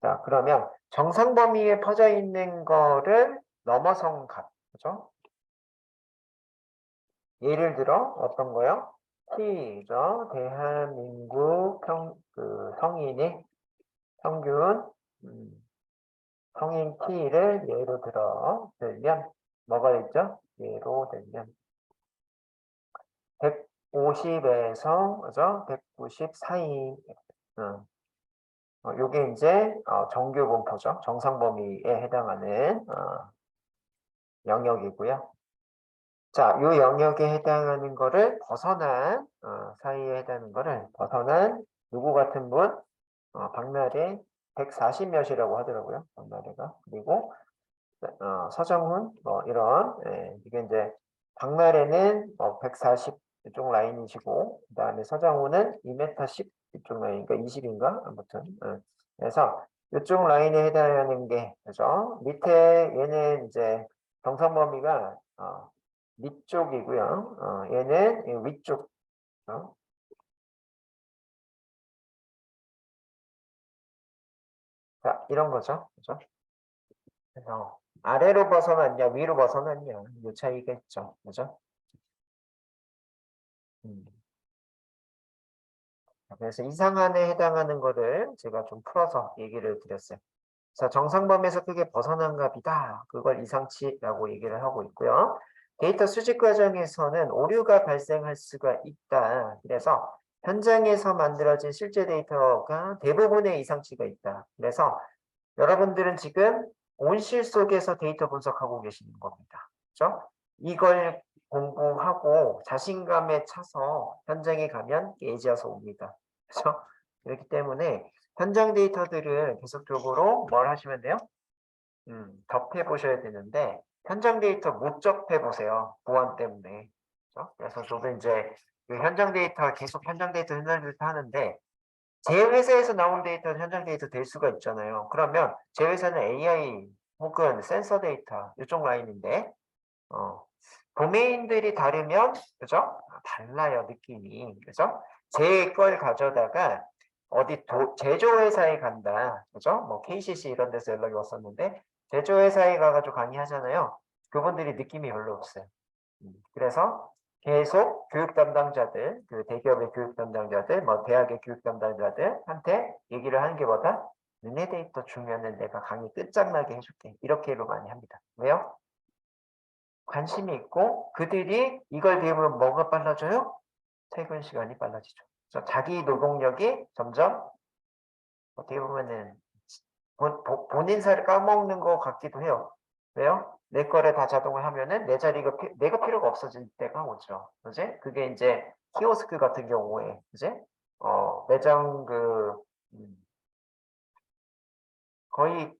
자, 그러면 정상 범위에 퍼져 있는 거를 넘어선 값, 그죠? 예를 들어 어떤 거요? T죠. 대한민국 성인의 평균 성인 T를 예로 들면 뭐가 있죠? 예로 들면 150에서 그죠? 190 사이 요게 이제 정규 분포죠. 정상 범위에 해당하는 영역이고요. 자, 요 영역에 해당하는 거를 벗어난 사이에 해당하는 거를 벗어난 누구 같은 분? 박나래 140 몇이라고 하더라고요. 박나래가. 그리고 서정훈 뭐 이런 이게 이제 박나래는 140 이쪽 라인이시고 그다음에 서정훈은 2m 10 이쪽 라인이니까 20인가 아무튼 그래서 이쪽 라인에 해당하는 게 그죠? 밑에 얘는 이제 정상 범위가 밑쪽이고요. 얘는 위쪽. 자, 이런 거죠. 그죠? 그래서 아래로 벗어났냐, 위로 벗어났냐, 이 차이가 있죠. 그죠? 음. 그래서 이상한에 해당하는 거를 제가 좀 풀어서 얘기를 드렸어요. 자, 정상범위에서 크게 벗어난 값이다. 그걸 이상치라고 얘기를 하고 있고요. 데이터 수집 과정에서는 오류가 발생할 수가 있다. 그래서 현장에서 만들어진 실제 데이터가 대부분의 이상치가 있다. 그래서 여러분들은 지금 온실 속에서 데이터 분석하고 계시는 겁니다. 그렇죠? 이걸 공부하고 자신감에 차서 현장에 가면 깨지어서 옵니다. 그렇죠? 그렇기 때문에 현장 데이터들을 계속적으로 뭘 하시면 돼요? 접해 보셔야 되는데 현장 데이터 못 접해 보세요. 보안 때문에. 그렇죠? 그래서 저도 이제 그 현장 데이터 계속 현장 데이터 하는데 제 회사에서 나온 데이터는 현장 데이터 될 수가 있잖아요. 그러면 제 회사는 AI 혹은 센서 데이터 이쪽 라인인데 도메인들이 다르면 그죠? 달라요 느낌이 그죠? 제 걸 가져다가 어디 제조회사에 간다 그죠? 뭐 KCC 이런 데서 연락이 왔었는데 제조회사에 가가지고 강의하잖아요. 그분들이 느낌이 별로 없어요. 그래서 계속 교육 담당자들, 그 대기업의 교육 담당자들, 뭐 대학의 교육 담당자들한테 얘기를 하는 게 뭐다? 너네 데이터 주면은 내가 강의 끝장나게 해줄게. 이렇게로 많이 합니다. 왜요? 관심이 있고 그들이 이걸 배우면 뭐가 빨라져요? 퇴근 시간이 빨라지죠. 그래서 자기 노동력이 점점 어떻게 보면은 본인 살을 까먹는 것 같기도 해요. 왜요? 내 거를 다 자동화 하면은 내 자리가 내가 필요가 없어질 때가 오죠. 그지? 그게 이제 키오스크 같은 경우에 그지? 매장 음, 거의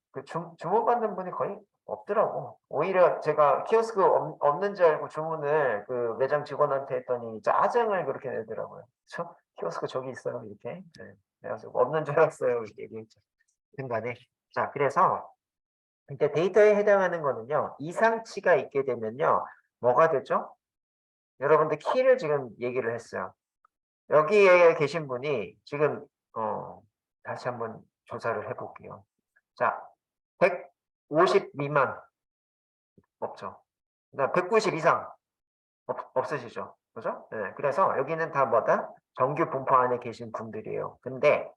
주문받는 분이 거의 없더라고. 오히려 제가 키오스크 없는 줄 알고 주문을 그 매장 직원한테 했더니 짜증을 그렇게 내더라고요. 키오스크 저기 있어요 이렇게. 네. 그래가지고 없는 줄 알았어요 이렇게 얘기했죠. 중간에. 자, 그래서 이제 데이터에 해당하는 거는요. 이상치가 있게 되면요. 뭐가 되죠? 여러분들 키를 지금 얘기를 했어요. 여기에 계신 분이 지금 다시 한번 조사를 해볼게요. 자, 150 미만 없죠. 190 이상 없으시죠. 그죠? 네, 그래서 여기는 다 뭐다? 정규 분포 안에 계신 분들이에요. 근데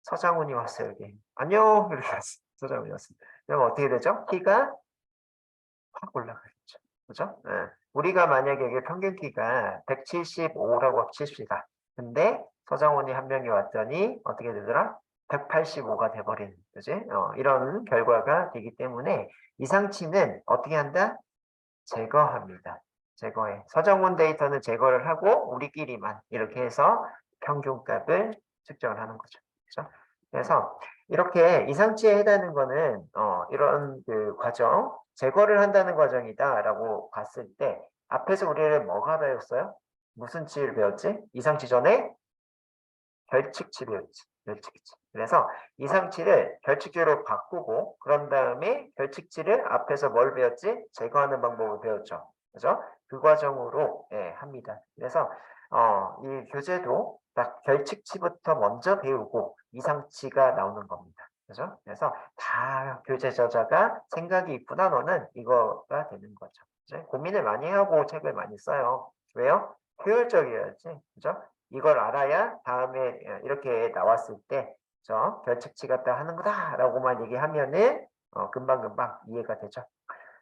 서장훈이 왔어요, 여기. 안녕! 이렇게 왔어요. 서장훈이 왔어요. 그럼 어떻게 되죠? 키가 확 올라가겠죠. 그죠? 네. 우리가 만약에 이게 평균 키가 175라고 칩시다. 근데 서장훈이 한 명이 왔더니 어떻게 되더라? 185가 돼버리는, 그지? 이런 결과가 되기 때문에 이상치는 어떻게 한다? 제거합니다. 제거해. 서정훈 데이터는 제거를 하고 우리끼리만 이렇게 해서 평균값을 측정을 하는 거죠. 그렇죠? 그래서 이렇게 이상치에 해당하는 거는 이런 그 과정, 제거를 한다는 과정이다라고 봤을 때 앞에서 우리를 뭐가 배웠어요? 무슨 치를 배웠지? 이상치 전에 결칙치 배웠지. 결칙치. 그래서 이상치를 결칙치로 바꾸고 그런 다음에 결칙치를 앞에서 뭘 배웠지? 제거하는 방법을 배웠죠. 그죠? 그 과정으로 합니다. 그래서 이 교재도 딱 결칙치부터 먼저 배우고 이상치가 나오는 겁니다. 그죠? 그래서 다 교재 저자가 생각이 있구나 너는 이거가 되는 거죠. 그죠? 고민을 많이 하고 책을 많이 써요. 왜요? 효율적이어야지. 그죠? 이걸 알아야 다음에 이렇게 나왔을 때 결측치 갖다 하는 거다라고만 얘기하면은 금방금방 이해가 되죠.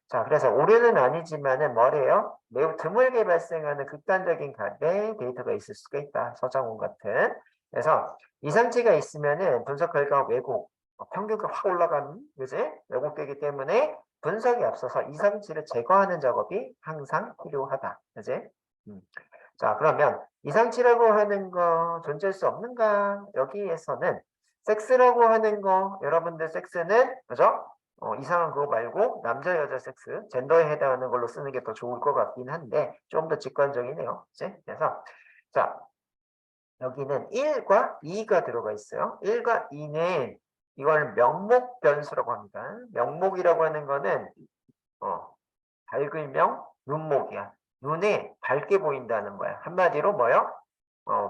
자, 그래서 오류는 아니지만은 뭐래요? 매우 드물게 발생하는 극단적인 값의 데이터가 있을 수가 있다. 서장훈 같은. 그래서 이상치가 있으면은 분석 결과 왜곡, 평균가 확 올라가는, 그지? 왜곡되기 때문에 분석이 앞서서 이상치를 제거하는 작업이 항상 필요하다. 그지? 자, 그러면 이상치라고 하는 거 존재할 수 없는가? 여기에서는 섹스라고 하는 거, 여러분들 섹스는, 그죠? 이상한 그거 말고 남자, 여자 섹스, 젠더에 해당하는 걸로 쓰는 게 더 좋을 것 같긴 한데 좀 더 직관적이네요. 그치? 그래서 자, 여기는 1과 2가 들어가 있어요. 1과 2는 이걸 명목 변수라고 합니다. 명목이라고 하는 거는 밝을명 눈목이야. 눈에 밝게 보인다는 거야. 한마디로 뭐요?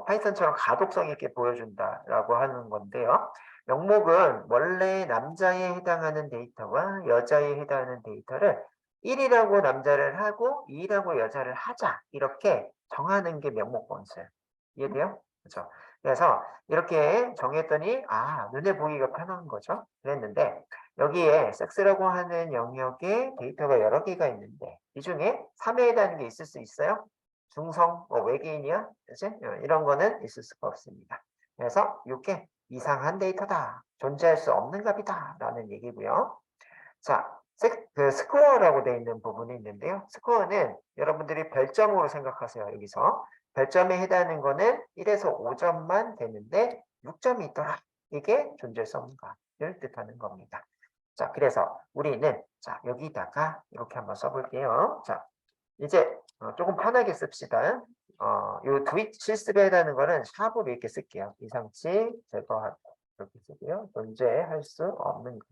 파이썬처럼 가독성 있게 보여준다라고 하는 건데요. 명목은 원래 남자에 해당하는 데이터와 여자에 해당하는 데이터를 1이라고 남자를 하고 2라고 여자를 하자. 이렇게 정하는 게 명목 번수예요. 이해돼요? 그렇죠? 그래서 이렇게 정했더니 눈에 보기가 편한 거죠. 그랬는데 여기에 섹스라고 하는 영역에 데이터가 여러 개가 있는데 이 중에 3에 해당하는 게 있을 수 있어요? 중성, 외계인이야? 그치? 이런 거는 있을 수가 없습니다. 그래서 이게 이상한 데이터다. 존재할 수 없는 값이다. 라는 얘기고요. 자, 그 스코어라고 되어 있는 부분이 있는데요. 스코어는 여러분들이 별점으로 생각하세요. 여기서. 별점에 해당하는 거는 1에서 5점만 되는데 6점이 있더라. 이게 존재할 수 없는 값을 뜻하는 겁니다. 자, 그래서 우리는 여기다가 이렇게 한번 써볼게요. 자, 이제 조금 편하게 씁시다. 요 트윗 실습에 해당하는 거는 샵으로 이렇게 쓸게요. 이상치 제거하고 이렇게 쓰고요. 존재할 수 없는 것.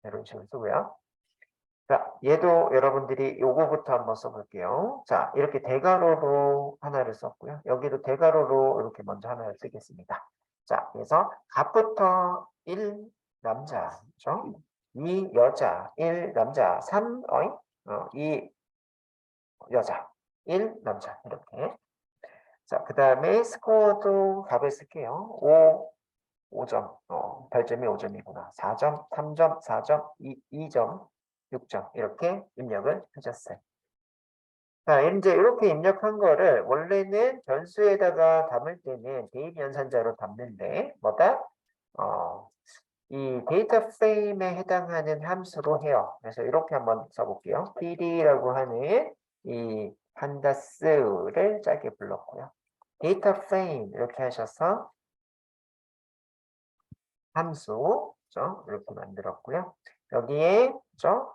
이런 식으로 쓰고요. 자, 얘도 여러분들이 요거부터 한번 써볼게요. 자, 이렇게 대괄호로 하나를 썼고요. 여기도 대괄호로 이렇게 먼저 하나를 쓰겠습니다. 자, 그래서 값부터 1 남자, 그렇죠? 2 여자, 1 남자, 3 2 여자. 1 남자 이렇게. 자, 그 다음에 스코어도 값을 쓸게요. 5, 5점, 별점이 5점이구나. 4점, 3점, 4점, 2점, 6점 이렇게 입력을 하셨어요. 자, 이제 이렇게 입력한 거를 원래는 변수에다가 담을 때는 대입 연산자로 담는데 뭐다? 이 데이터 프레임에 해당하는 함수로 해요. 그래서 이렇게 한번 써볼게요. pd라고 하는 이 판다스를 짧게 불렀고요. 데이터 프레임 이렇게 하셔서 함수 이렇게 만들었고요. 여기에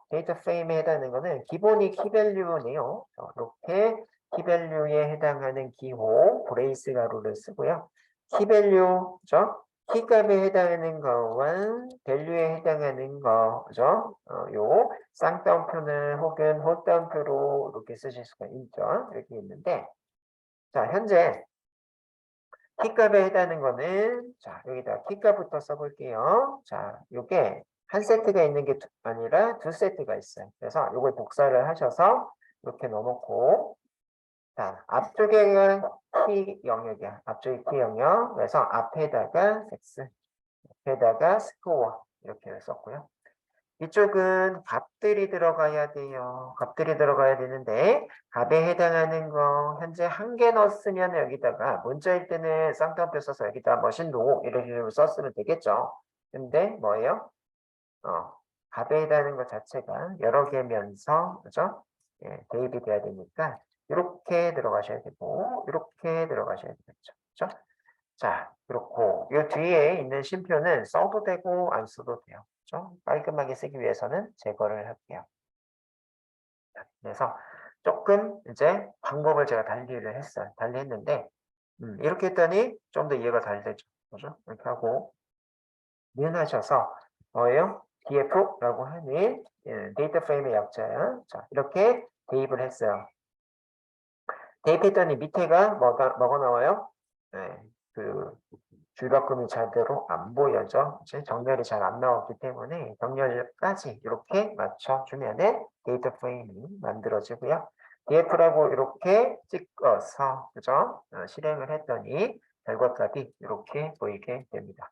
데이터 프레임에 해당하는 거는 기본이 키밸류네요. 이렇게 키밸류에 해당하는 기호 브레이스 가로를 쓰고요. 키밸류 키값에 해당하는 거와 밸류에 해당하는 거죠. 요 쌍따옴표는 혹은 홀따옴표로 이렇게 쓰실 수가 있죠. 이렇게 있는데 자 현재 키값에 해당하는 거는 자 여기다 키값부터 써볼게요. 자 요게 한 세트가 있는 게 아니라 두 세트가 있어요. 그래서 요걸 복사를 하셔서 이렇게 넣어놓고 자 앞쪽에는 키 영역이야. 앞쪽에 키 영역. 그래서 앞에다가 섹스, 앞에다가 스코어 이렇게 썼고요. 이쪽은 값들이 들어가야 돼요. 값들이 들어가야 되는데 값에 해당하는 거 현재 한 개 넣었으면 여기다가 문자일 때는 쌍따옴표 써서 여기다 머신로 이런 식으로 썼으면 되겠죠. 근데 뭐예요? 값에 해당하는 것 자체가 여러 개면서 그죠? 예, 대입이 돼야 되니까 이렇게 들어가셔야 되고 이렇게 들어가셔야 되겠죠. 그죠? 자, 그렇고 이 뒤에 있는 쉼표는 써도 되고 안 써도 돼요. 그렇죠? 깔끔하게 쓰기 위해서는 제거를 할게요. 그래서 조금 이제 방법을 제가 달리를 했어요. 달리했는데 이렇게 했더니 좀 더 이해가 잘 되죠. 그죠? 이렇게 하고 니은하셔서 뭐예요? df라고 하는 데이터 프레임의 약자야. 자, 이렇게 대입을 했어요. 대입했더니 밑에가 뭐가 나와요? 네, 그 줄바꿈이 제대로 안 보여져. 이제 정렬이 잘 안 나왔기 때문에 정렬까지 이렇게 맞춰주면 데이터 프레임이 만들어지고요. df라고 이렇게 찍어서 그죠? 실행을 했더니 결과값이 이렇게 보이게 됩니다.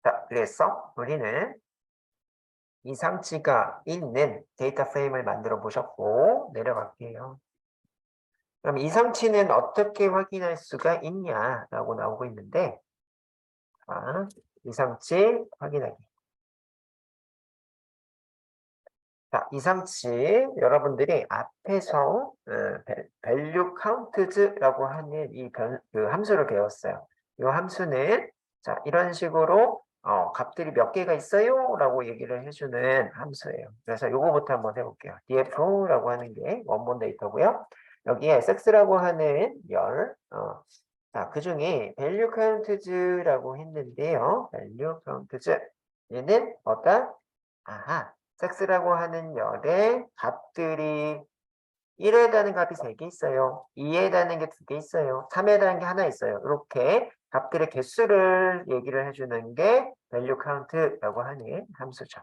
자, 그래서 우리는 이상치가 있는 데이터 프레임을 만들어 보셨고 내려갈게요. 그럼 이상치는 어떻게 확인할 수가 있냐라고 나오고 있는데 이상치 확인하기. 자, 이상치 여러분들이 앞에서 value counts라고 하는 그 함수를 배웠어요. 이 함수는 자 이런 식으로 값들이 몇 개가 있어요 라고 얘기를 해주는 함수예요. 그래서 이거부터 한번 해볼게요. df라고 하는 게 원본 데이터고요. 여기에 sex라고 하는 자, 그 중에 value counts라고 했는데요. value counts 얘는 어떤 섹스라고 하는 열의 값들이 1에 해당하는 값이 3개 있어요. 2에 해당하는 게 2개 있어요. 3에 해당하는 게 하나 있어요. 이렇게 값들의 개수를 얘기를 해주는 게 value count라고 하는 함수죠.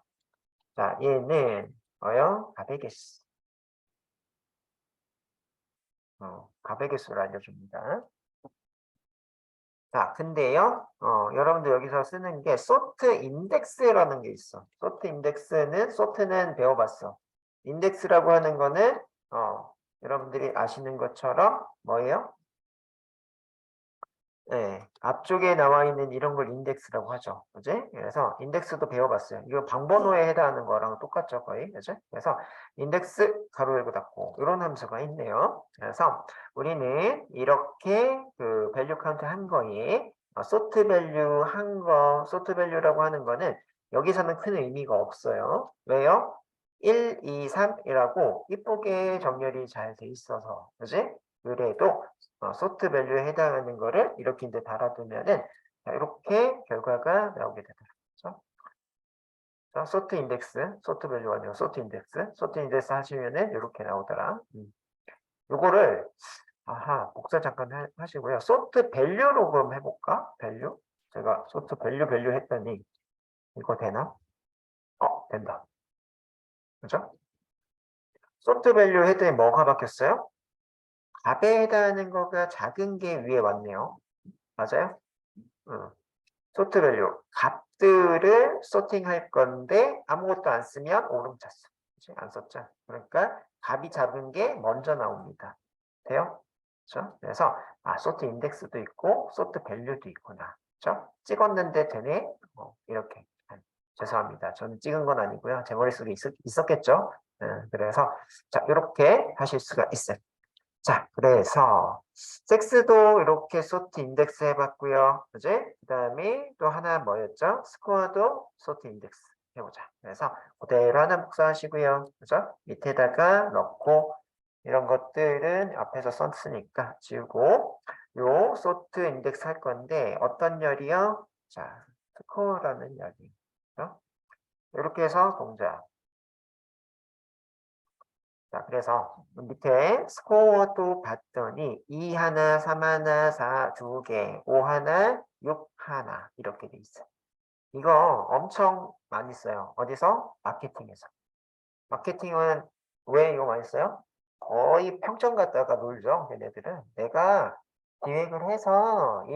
자, 얘는 값의 개수. 값의 개수를 알려줍니다. 자, 근데요, 여러분들 여기서 쓰는 게 sort index라는 게 있어. sort는 배워봤어. 인덱스라고 하는 거는, 여러분들이 아시는 것처럼 뭐예요? 네, 앞쪽에 나와 있는 이런 걸 인덱스라고 하죠. 그지? 그래서 인덱스도 배워봤어요. 이거 방번호에 해당하는 거랑 똑같죠, 거의. 그죠? 그래서 인덱스 가로 열고 닫고 이런 함수가 있네요. 그래서 우리는 이렇게 그 밸류 카운트 한 거에 소트 밸류 한 거, 소트 밸류라고 하는 거는 여기서는 큰 의미가 없어요. 왜요? 1, 2, 3이라고 이쁘게 정렬이 잘 돼 있어서. 그지? 그래도 소트 밸류에 해당하는 거를 이렇게 이제 달아두면은 자, 이렇게 결과가 나오게 되더라고요. 자, 소트 인덱스, 소트 밸류 아니고 소트 인덱스 하시면은 이렇게 나오더라. 요거를 복사 잠깐 하시고요. 소트 밸류로 그럼 해볼까? 밸류? 제가 소트 밸류 했더니 이거 되나? 된다. 그죠? 소트 밸류 했더니 뭐가 바뀌었어요? 값에 해당하는 거가 작은 게 위에 왔네요. 맞아요? 소트 밸류. 값들을 소팅할 건데 아무것도 안 쓰면 오름찼어. 그치? 안 썼죠? 그러니까 값이 작은 게 먼저 나옵니다. 돼요? 그렇죠? 그래서 소트 인덱스도 있고 소트 밸류도 있구나. 그렇죠? 찍었는데 되네? 이렇게. 죄송합니다. 저는 찍은 건 아니고요. 제 머릿속에 있었겠죠? 그래서 자 이렇게 하실 수가 있어요. 자, 그래서 섹스도 이렇게 소트 인덱스 해봤고요. 그지? 그 다음에 또 하나 뭐였죠? 스코어도 소트 인덱스 해보자. 그래서 그대로 하나 복사하시고요. 그죠? 밑에다가 넣고 이런 것들은 앞에서 썼으니까 지우고 요 소트 인덱스 할 건데 어떤 열이요? 자, 스코어라는 열이. 그죠? 이렇게 해서 동작. 자, 그래서 밑에 스코어도 봤더니 2 하나, 3 하나, 4 두 개, 5 하나, 6 하나 이렇게 돼 있어요. 이거 엄청 많이 써요. 어디서? 마케팅에서. 마케팅은 왜 이거 많이 써요? 거의 평점 갖다가 놀죠. 걔네들은. 내가 기획을 해서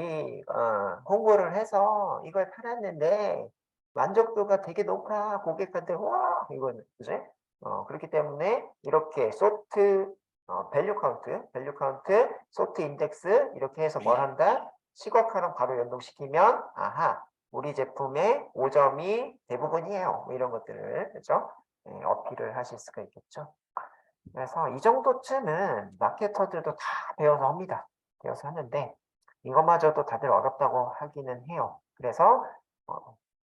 홍보를 해서 이걸 팔았는데 만족도가 되게 높아. 고객한테 와 이거는 그지? 그렇기 때문에 이렇게 소트 밸류 카운트, 소트 인덱스 이렇게 해서 뭘 한다? 시각화랑 바로 연동시키면 아하 우리 제품의 5점이 대부분이에요. 뭐 이런 것들을 그죠? 어필을 하실 수가 있겠죠. 그래서 이 정도쯤은 마케터들도 다 배워서 합니다. 배워서 하는데 이것마저도 다들 어렵다고 하기는 해요. 그래서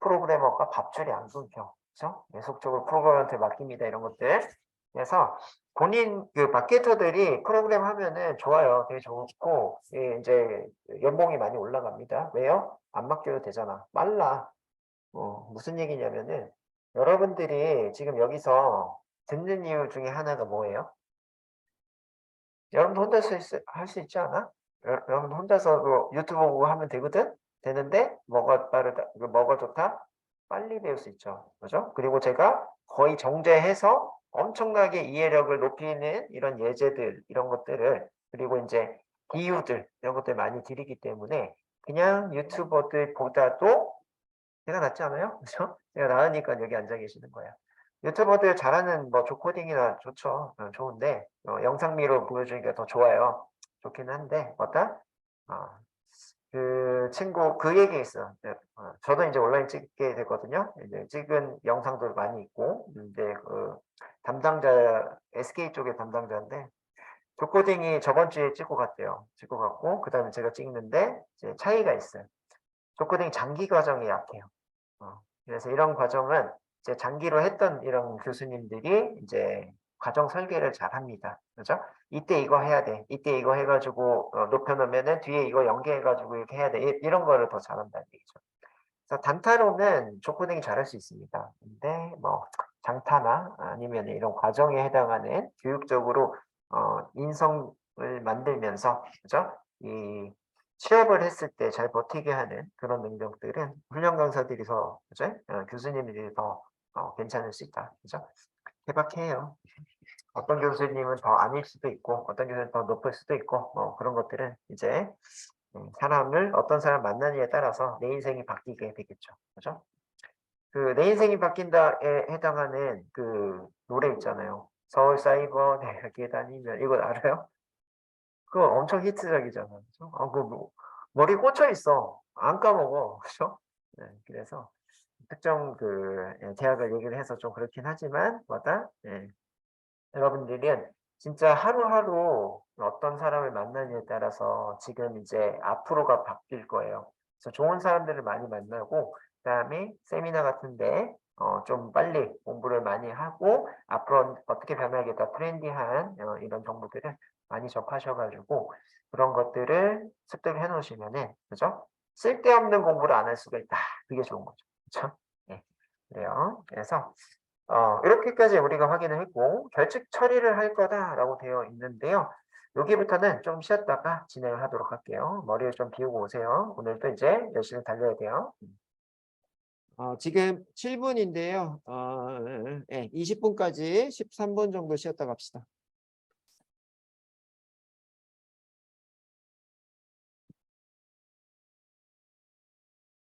프로그래머가 밥줄이 안 굶겨. 그죠? 계속적으로 프로그래머한테 맡깁니다. 이런 것들. 그래서 본인 그 마케터들이 프로그램 하면은 좋아요. 되게 좋고 이제 연봉이 많이 올라갑니다. 왜요? 안 맡겨도 되잖아. 빨라. 무슨 얘기냐면은 여러분들이 지금 여기서 듣는 이유 중에 하나가 뭐예요? 여러분도 혼자서 할 수 있지 않아? 여러분 혼자서도 유튜브 보고 하면 되거든? 되는데 뭐가 빠르다, 뭐가 좋다? 빨리 배울 수 있죠. 그죠? 그리고 제가 거의 정제해서 엄청나게 이해력을 높이는 이런 예제들, 이런 것들을 그리고 이제 비유들 이런 것들 많이 드리기 때문에 그냥 유튜버들보다도 제가 낫지 않아요? 그죠? 제가 나으니까 여기 앉아 계시는 거예요. 유튜버들 잘하는 뭐 조코딩이나 좋죠. 좋은데 영상미로 보여주니까 더 좋아요. 좋긴 한데 어따 그 친구 그 얘기 있어. 저도 이제 온라인 찍게 되거든요. 이제 찍은 영상도 많이 있고, 근데 그 담당자 SK 쪽의 담당자인데 조코딩이 저번 주에 찍고 갔대요. 찍고 갔고 그다음에 제가 찍는데 이제 차이가 있어요. 조코딩 장기 과정이 약해요. 그래서 이런 과정은 이제 장기로 했던 이런 교수님들이 이제 과정 설계를 잘 합니다. 그죠? 이때 이거 해야 돼. 이때 이거 해가지고 높여놓으면은 뒤에 이거 연계해가지고 이렇게 해야 돼. 이런 거를 더 잘한다는 얘기죠. 그래서 단타로는 조코딩이 잘할 수 있습니다. 근데 뭐 장타나 아니면 이런 과정에 해당하는 교육적으로 인성을 만들면서 그죠? 이 취업을 했을 때 잘 버티게 하는 그런 능력들은 훈련 강사들이서 그죠? 교수님들이 더 괜찮을 수 있다. 그죠? 케바케예요. 어떤 교수님은 더 아닐 수도 있고 어떤 교수님은 더 높을 수도 있고 그런 것들은 이제 사람을 어떤 사람 만나느냐에 따라서 내 인생이 바뀌게 되겠죠. 그죠? 그 내 인생이 바뀐다에 해당하는 그 노래 있잖아요. 서울 사이버 대학에 다니면 이거 알아요? 그거 엄청 히트작이잖아. 그죠? 그 머리 꽂혀 있어. 안 까먹어. 그죠? 네, 그래서 특정 그 대학을 얘기를 해서 좀 그렇긴 하지만 뭐다? 예, 여러분들은 진짜 하루하루 어떤 사람을 만나느냐에 따라서 지금 이제 앞으로가 바뀔 거예요. 그래서 좋은 사람들을 많이 만나고 그다음에 세미나 같은데 좀 빨리 공부를 많이 하고 앞으로 어떻게 변하겠다 트렌디한 이런 정보들을 많이 접하셔가지고 그런 것들을 습득해 놓으시면은 그죠? 쓸데없는 공부를 안 할 수가 있다. 그게 좋은 거죠. 그렇죠? 네. 그래요. 그래서 이렇게까지 우리가 확인을 했고 결측 처리를 할 거다라고 되어 있는데요. 여기부터는 좀 쉬었다가 진행을 하도록 할게요. 머리를 좀 비우고 오세요. 오늘도 이제 열심히 달려야 돼요. 지금 7분인데요. 20분까지 13분 정도 쉬었다 갑시다.